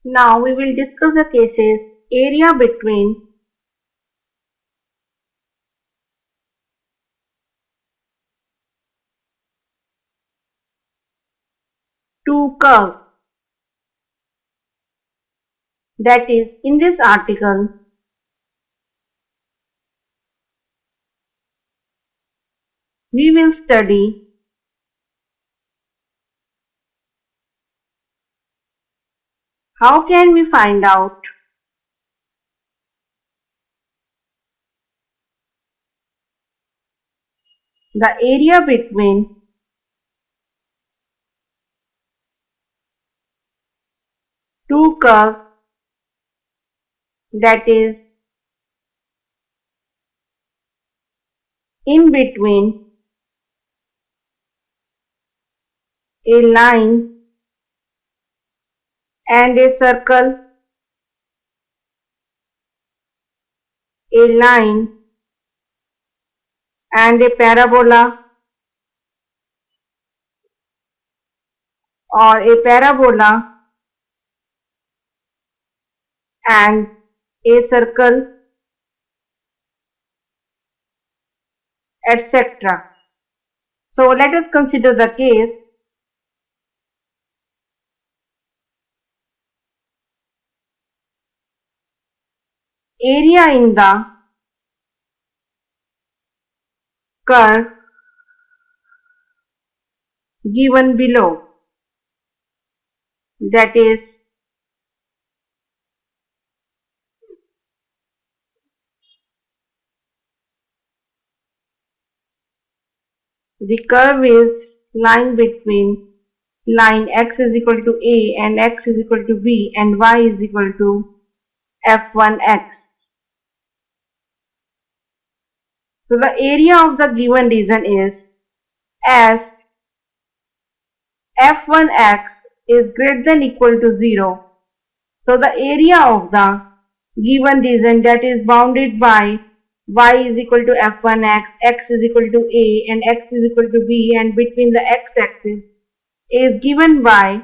Now we will discuss the cases area between two curves. That is, in this article, we will study how can we find out the area between two curves, that is, in between a line and a circle, a line and a parabola, or a parabola and a circle, etc. So let us consider the case area in the curve given below, that is, the curve is line between line x is equal to a and x is equal to b and y is equal to f1x. So the area of the given region is as f1x is greater than equal to 0. So the area of the given region that is bounded by y is equal to f1x, x is equal to a and x is equal to b, and between the x-axis is given by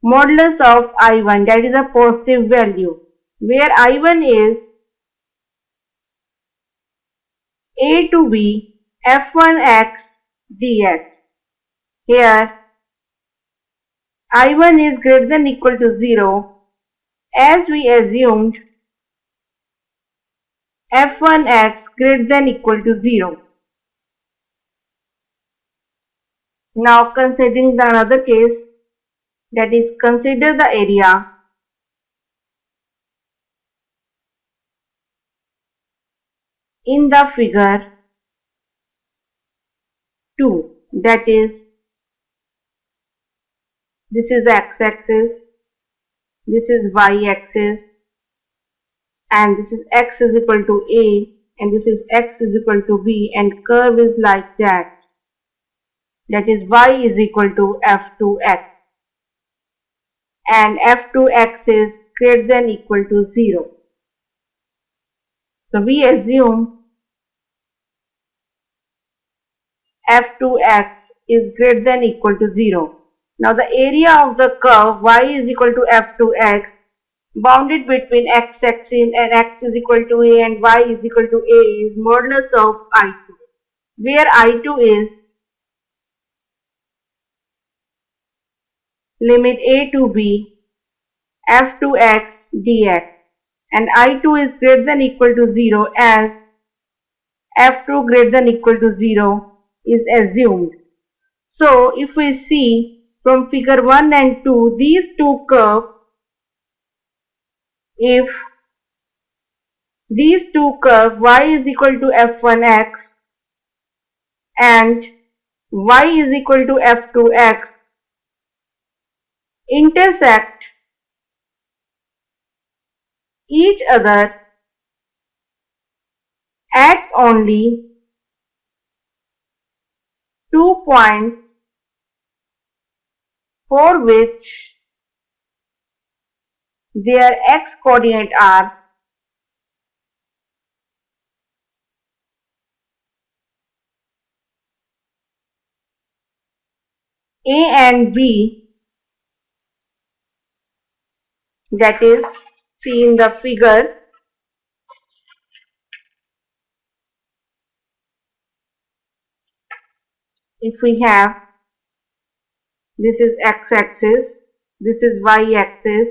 modulus of I1, that is a positive value, where I1 is a to b f1x dx. Here I1 is greater than equal to 0 as we assumed f1x greater than equal to 0. Now considering the another case, that is, consider the area in the figure 2, that is, this is x-axis, this is y-axis, and this is x is equal to a and this is x is equal to b, and curve is like that, that is y is equal to f2x and f2x is greater than equal to 0. So we assume f2x is greater than equal to 0. Now the area of the curve y is equal to f2x bounded between x-axis and x is equal to a and y is equal to a is modulus of I2, where I2 is limit a to b f2x dx, and I2 is greater than equal to 0 as f2 greater than equal to 0 is assumed. So if we see from figure 1 and 2, these two curves, if these two curves y is equal to f1x and y is equal to f2x intersect each other at only 2 points for which their x coordinate are a and b, that is see in the figure. If we have, this is x-axis, this is y-axis,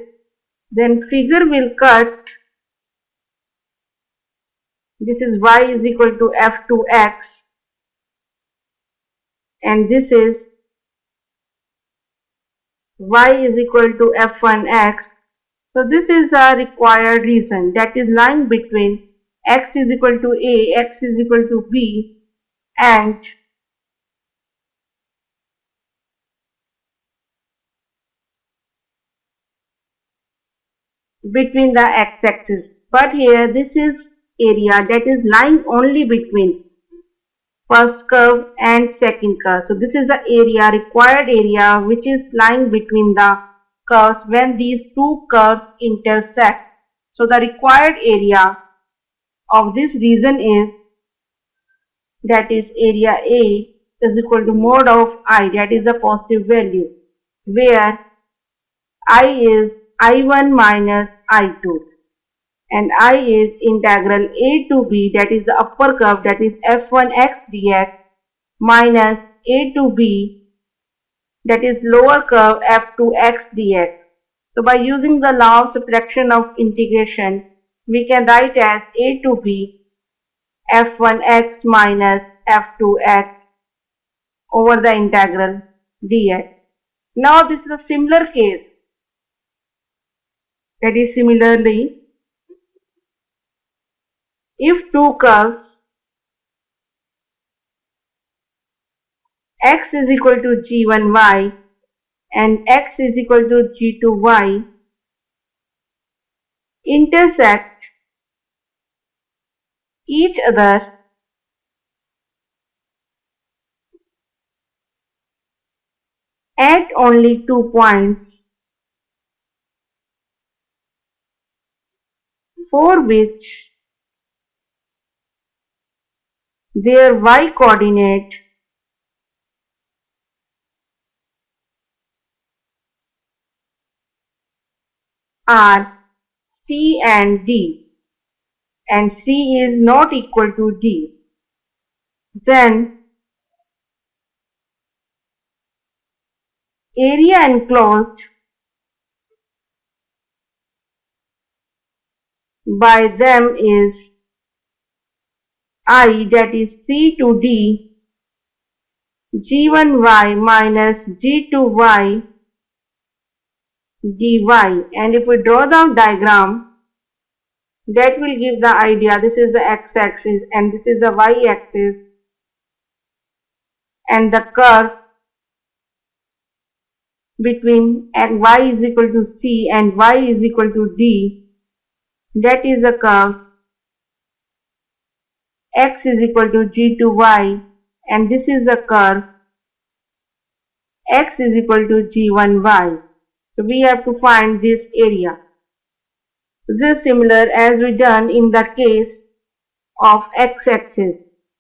then figure will cut. This is y is equal to f2x and this is y is equal to f1x. So this is the required region, that is lying between x is equal to a, x is equal to b, and between the x-axis. But here this is area that is lying only between first curve and second curve. So this is the area, required area, which is lying between the curves when these two curves intersect. So the required area of this region is, that is area A is equal to mod of I, that is the positive value, where I is I1 minus I2 and I is integral a to b, that is the upper curve, that is f1x dx, minus a to b, that is lower curve f2x dx. So by using the law of subtraction of integration, we can write as a to b f1x minus f2x over the integral dx. Now this is a similar case, that is similarly, if two curves x is equal to g1y and x is equal to g2y intersect each other at only 2 points, for which their y coordinate are C and D, and C is not equal to D, then area enclosed by them is I, that is C to D, G1y minus G2y dy. And if we draw the diagram, that will give the idea. This is the x-axis and this is the y-axis, and the curve between y is equal to C and y is equal to D, that is the curve x is equal to g to y, and this is the curve x is equal to g1y. So we have to find this area. This is similar as we done in the case of x-axis,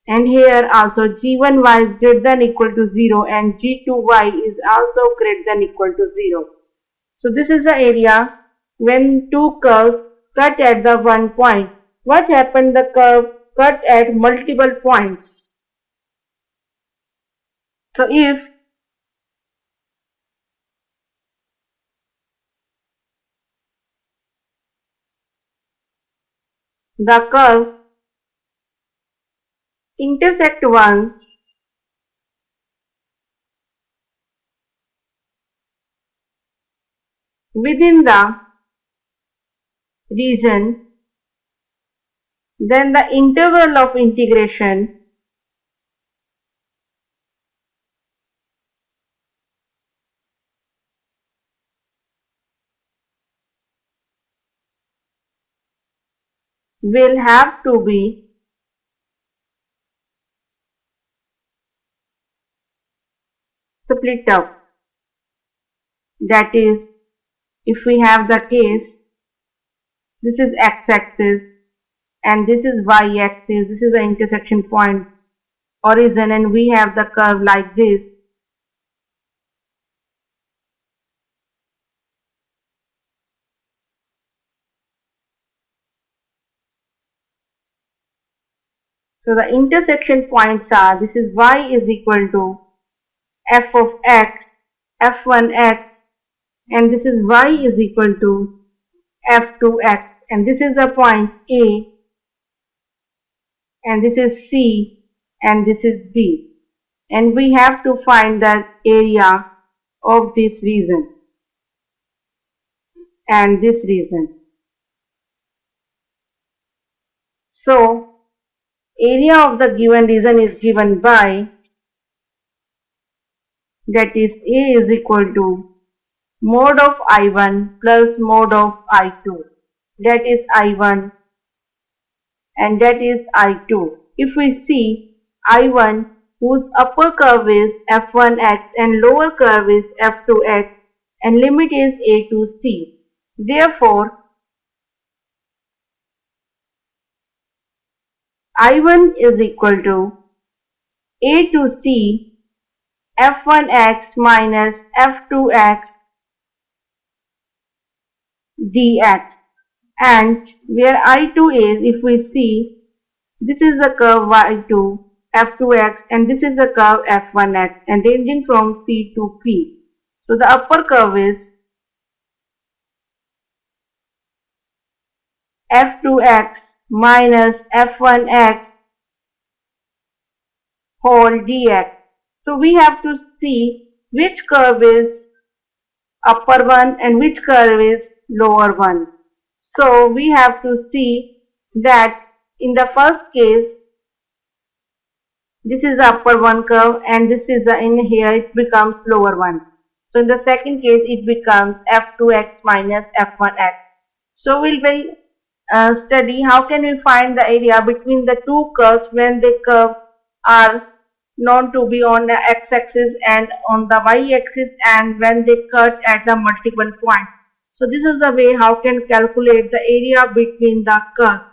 and here also g1y is greater than equal to 0 and g2y is also greater than equal to 0. So this is the area when two curves cut at the one point. What happened? The curve cut at multiple points. So if the curves intersect once, within the region, then the interval of integration will have to be split up. That is, if we have the case, this is x-axis and this is y-axis, this is the intersection point origin, and we have the curve like this. So the intersection points are, this is y is equal to f of x, f1x, and this is y is equal to f2x, and this is the point A, and this is C, and this is B. And we have to find the area of this region and this region. So, area of the given region is given by, that is A is equal to mod of I1 plus mod of I2, that is I1 and that is I2. If we see I1 whose upper curve is f1x and lower curve is f2x and limit is a to c. Therefore, I1 is equal to a to c f1x minus f2x dx, and where I2 is, if we see, this is the curve y2 f2x and this is the curve f1x and ranging from c to p. So the upper curve is f2x minus f1x whole dx. So we have to see which curve is upper one and which curve is lower one. So we have to see that in the first case, this is the upper one curve and this is the, in here it becomes lower one. So in the second case it becomes f2x minus f1x. So we will study how can we find the area between the two curves when the curves are known to be on the x-axis and on the y-axis and when they cut at the multiple points. So this is the way how can calculate the area between the curves.